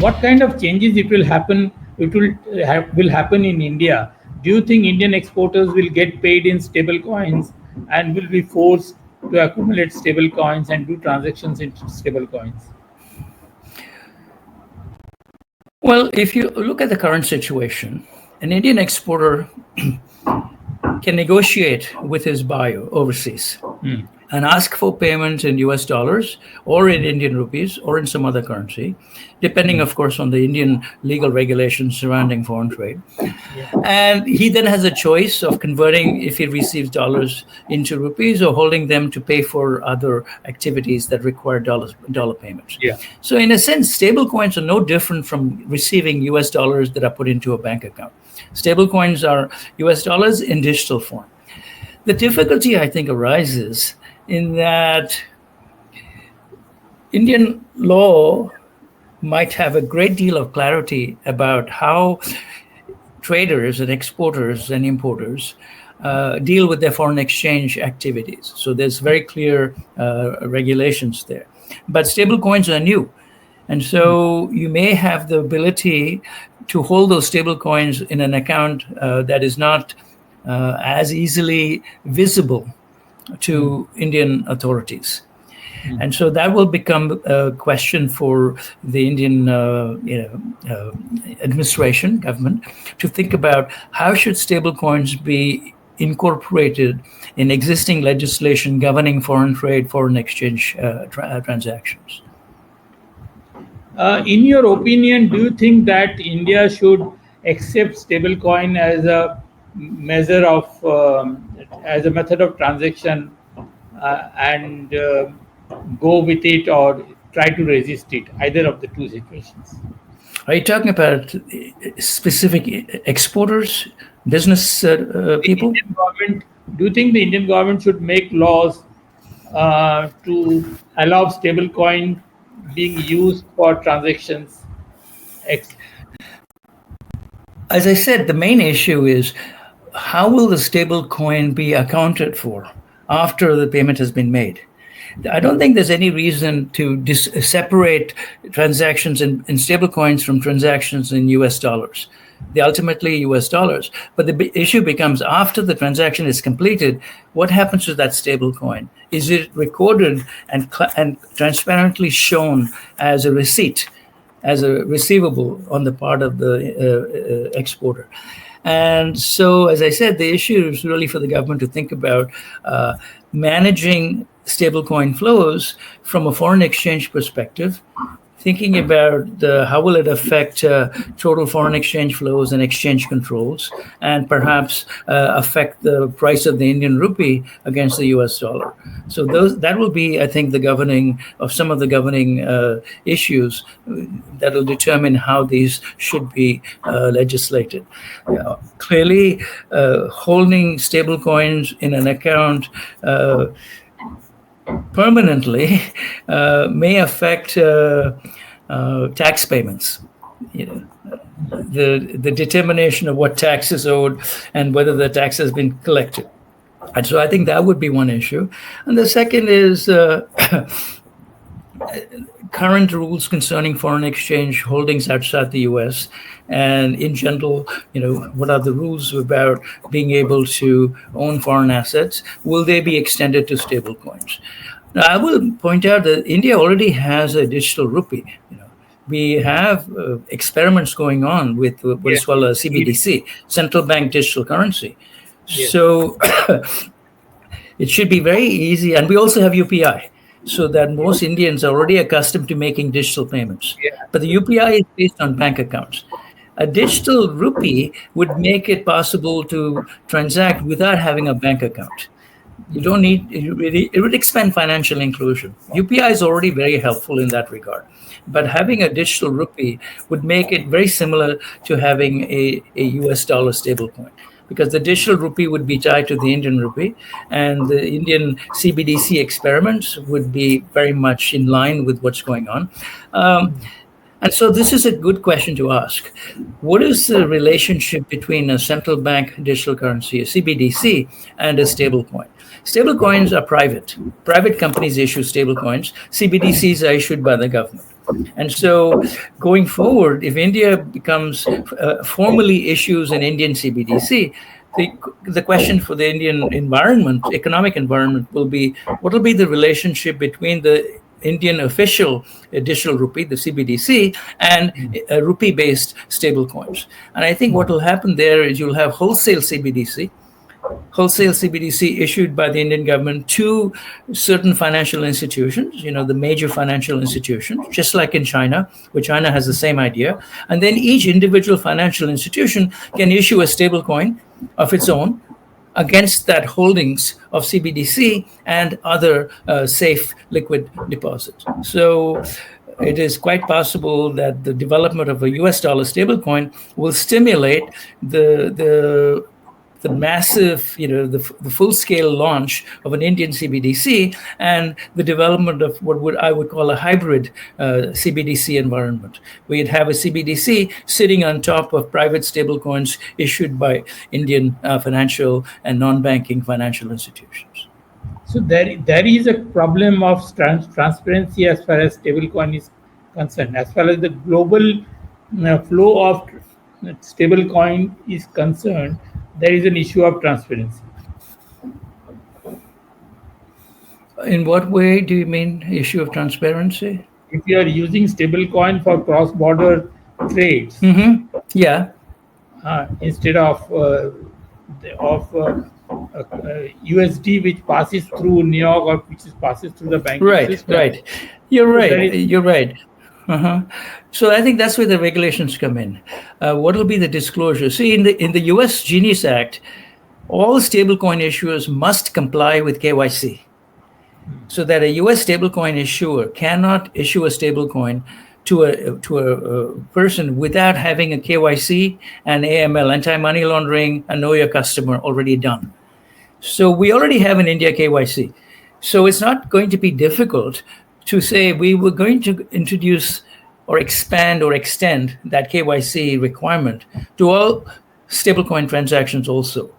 what kind of changes it will happen? Will happen in India. Do you think Indian exporters will get paid in stable coins and will be forced to accumulate stable coins and do transactions in stable coins? Well, if you look at the current situation, an Indian exporter can negotiate with his buyer overseas and ask for payment in US dollars or in Indian rupees or in some other currency, depending, of course, on the Indian legal regulations surrounding foreign trade. And he then has a choice of converting, if he receives dollars, into rupees or holding them to pay for other activities that require dollar payments. So in a sense, stable coins are no different from receiving US dollars that are put into a bank account. Stable coins are US dollars in digital form. The difficulty, I think, arises in that Indian law might have a great deal of clarity about how traders and exporters and importers deal with their foreign exchange activities. So there's very clear regulations there. But stable coins are new. And so you may have the ability to hold those stable coins in an account that is not as easily visible to Indian authorities. And so that will become a question for the Indian administration, government, to think about how should stablecoins be incorporated in existing legislation governing foreign trade, foreign exchange transactions. In your opinion, do you think that India should accept stablecoin as a measure of, as a method of transaction and go with it, or try to resist it, either of the two situations? Are you talking about specific exporters, business people? Do you think the Indian government should make laws to allow stablecoin being used for transactions? As I said, the main issue is how will the stablecoin be accounted for after the payment has been made? I don't think there's any reason to separate transactions in stablecoins from transactions in US dollars. They're ultimately US dollars. But the issue becomes, after the transaction is completed, what happens to that stablecoin? Is it recorded and transparently shown as a receipt, as a receivable on the part of the exporter? And so, as I said, the issue is really for the government to think about managing stablecoin flows from a foreign exchange perspective, thinking about how will it affect total foreign exchange flows and exchange controls, and perhaps affect the price of the Indian rupee against the US dollar. So that will be, I think, some of the governing issues that will determine how these should be legislated. Clearly, holding stablecoins in an account permanently may affect tax payments. The determination of what tax is owed and whether the tax has been collected. And so I think that would be one issue. And the second is current rules concerning foreign exchange holdings outside the US, and in general, what are the rules about being able to own foreign assets? Will they be extended to stablecoins? Now, I will point out that India already has a digital rupee. We have experiments going on with what is called a CBDC, central bank digital currency. So it should be very easy. And we also have UPI, so that most Indians are already accustomed to making digital payments. But the UPI is based on bank accounts. A digital rupee would make it possible to transact without having a bank account. You don't need, it would expand financial inclusion. UPI is already very helpful in that regard. But having a digital rupee would make it very similar to having a US dollar stablecoin, because the digital rupee would be tied to the Indian rupee, and the Indian CBDC experiments would be very much in line with what's going on. And so this is a good question to ask. What is the relationship between a central bank digital currency, a CBDC, and a stablecoin? Stablecoins are private. Private companies issue stablecoins. CBDCs are issued by the government. And so going forward, if India becomes formally issues an Indian CBDC, the question for the Indian environment, economic environment, will be what will be the relationship between the Indian official digital rupee, the CBDC, and rupee-based stablecoins. And I think what will happen there is you'll have wholesale CBDC issued by the Indian government to certain financial institutions, the major financial institutions, just like in China, where China has the same idea. And then each individual financial institution can issue a stable coin of its own against that holdings of CBDC and other safe liquid deposits. So it is quite possible that the development of a US dollar stablecoin will stimulate the massive, the full-scale launch of an Indian CBDC and the development of what I would call a hybrid CBDC environment. We'd have a CBDC sitting on top of private stablecoins issued by Indian financial and non-banking financial institutions. So there is a problem of transparency as far as stablecoin is concerned. As far as the global flow of stablecoin is concerned, there is an issue of transparency. In what way do you mean issue of transparency? If you are using stablecoin for cross-border trades, yeah, instead of USD, which passes through New York or which passes through the banking system. Right. You're right. So I think that's where the regulations come in. What will be the disclosure? See, in the U.S. Genius Act, all stablecoin issuers must comply with KYC, so that a U.S. stablecoin issuer cannot issue a stablecoin to a person without having a KYC and AML, anti-money laundering, and know your customer already done. So we already have in India KYC. So it's not going to be difficult to say we were going to introduce or expand or extend that KYC requirement to all stablecoin transactions also,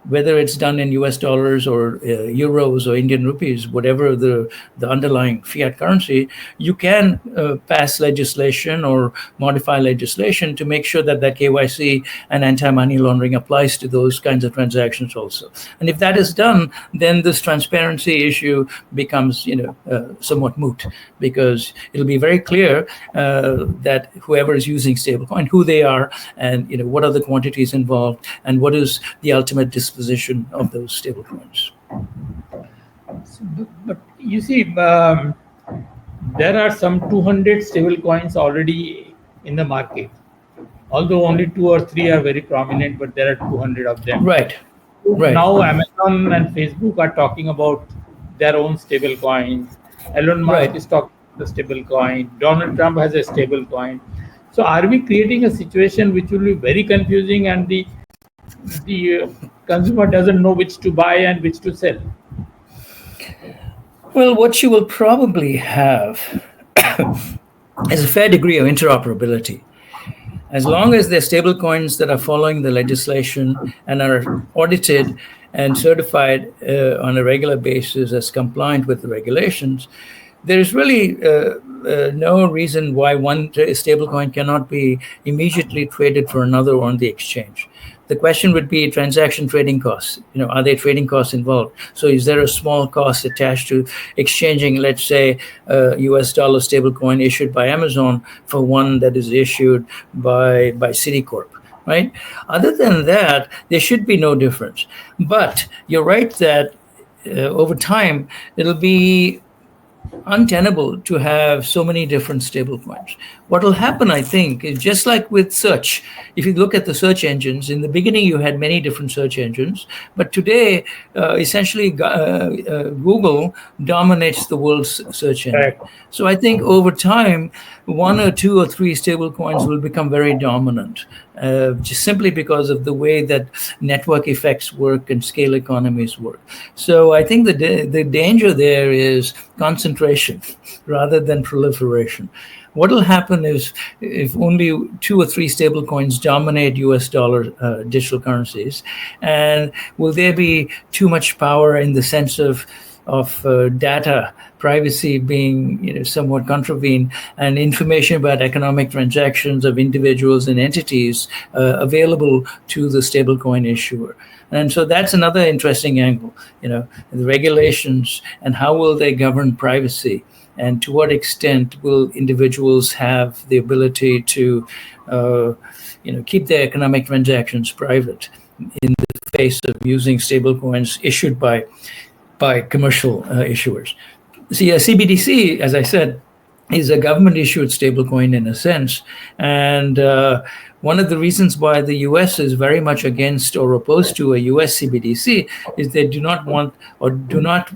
whether it's done in US dollars or euros or Indian rupees, whatever the underlying fiat currency. You can pass legislation or modify legislation to make sure that KYC and anti-money laundering applies to those kinds of transactions also. And if that is done, then this transparency issue becomes somewhat moot, because it'll be very clear that whoever is using stablecoin, who they are, and what are the quantities involved, and what is the ultimate disposition of those stablecoins. But you see, there are some 200 stablecoins already in the market. Although only 2 or 3 are very prominent, but there are 200 of them. Right. Now Amazon and Facebook are talking about their own stablecoins. Elon Musk is talking about the stablecoin. Donald Trump has a stablecoin. So are we creating a situation which will be very confusing, and the consumer doesn't know which to buy and which to sell? Well, what you will probably have is a fair degree of interoperability. As long as there are stablecoins that are following the legislation and are audited and certified on a regular basis as compliant with the regulations, there is really no reason why one stablecoin cannot be immediately traded for another on the exchange. The question would be transaction trading costs. Are there trading costs involved? So is there a small cost attached to exchanging, let's say, a US dollar stablecoin issued by Amazon for one that is issued by Citicorp, right? Other than that, there should be no difference. But you're right that over time, it'll be untenable to have so many different stablecoins. What will happen, I think, is just like with search. If you look at the search engines, in the beginning you had many different search engines, but today, essentially, Google dominates the world's search engine. Right. So I think over time, 1 or 2 or 3 stablecoins will become very dominant, just simply because of the way that network effects work and scale economies work. So I think the danger there is concentration rather than proliferation. What will happen is if only 2 or 3 stablecoins dominate US dollar digital currencies, and will there be too much power in the sense of of data privacy being somewhat contravened, and information about economic transactions of individuals and entities available to the stablecoin issuer. And so that's another interesting angle, the regulations and how will they govern privacy, and to what extent will individuals have the ability to keep their economic transactions private in the face of using stablecoins issued by commercial issuers. See, a CBDC, as I said, is a government-issued stablecoin in a sense, and one of the reasons why the U.S. is very much against or opposed to a U.S. CBDC is they do not want or do not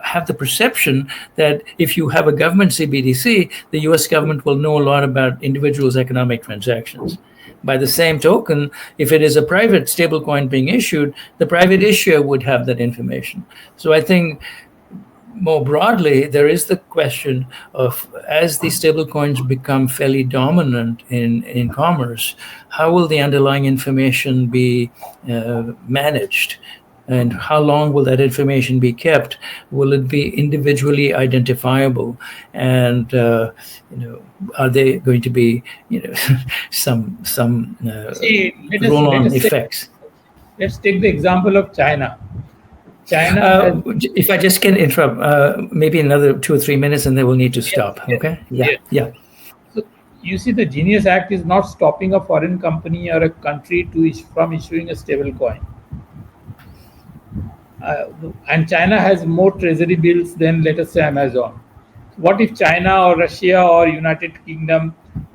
have the perception that if you have a government CBDC, the U.S. government will know a lot about individuals' economic transactions. By the same token, if it is a private stablecoin being issued, the private issuer would have that information. So I think more broadly, there is the question of, as these stablecoins become fairly dominant in commerce, how will the underlying information be managed? And how long will that information be kept? Will it be individually identifiable? And are there going to be some roll-on effects? Let's take the example of China. China. If I just can interrupt, maybe another 2 or 3 minutes, and then we'll need to stop. Yes, okay? Yes. Yeah. So you see, the Genius Act is not stopping a foreign company or a country from issuing a stable coin. And China has more treasury bills than, let us say, Amazon. What if China or Russia or United Kingdom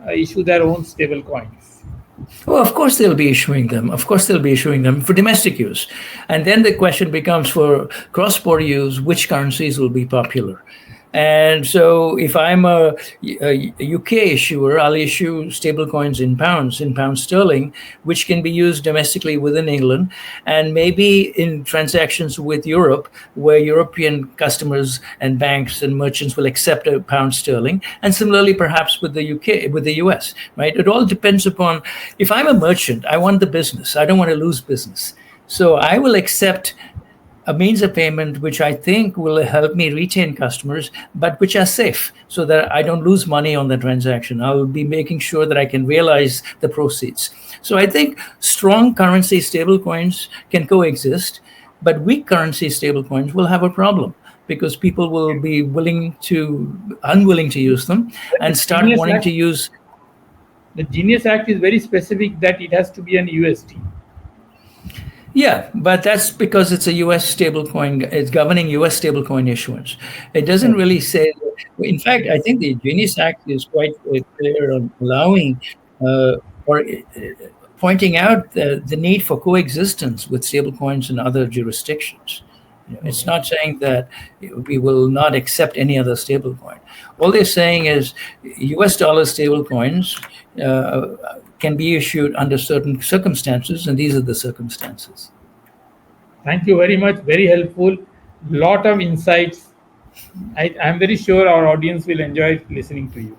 issue their own stable coins? Well, of course they'll be issuing them. Of course they'll be issuing them for domestic use. And then the question becomes, for cross-border use, which currencies will be popular? And so if I'm a UK issuer, I'll issue stablecoins in pound sterling, which can be used domestically within England, and maybe in transactions with Europe, where European customers and banks and merchants will accept a pound sterling, and similarly perhaps with the UK, with the US, right? It all depends upon, if I'm a merchant, I want the business. I don't want to lose business. So I will accept a means of payment which I think will help me retain customers, but which are safe, so that I don't lose money on the transaction. I will be making sure that I can realize the proceeds. So I think strong currency stablecoins can coexist, but weak currency stablecoins will have a problem, because people will be unwilling to use them and start wanting to use. The Genius Act is very specific that it has to be an USD. Yeah, but that's because it's a U.S. stablecoin. It's governing U.S. stablecoin issuance. It doesn't really say. In fact, I think the Genius Act is quite clear on allowing or pointing out the need for coexistence with stablecoins in other jurisdictions. It's not saying that we will not accept any other stablecoin. All they're saying is U.S. dollar stablecoins can be issued under certain circumstances, and these are the circumstances. Thank you very much. Very helpful. Lot of insights. I'm very sure our audience will enjoy listening to you.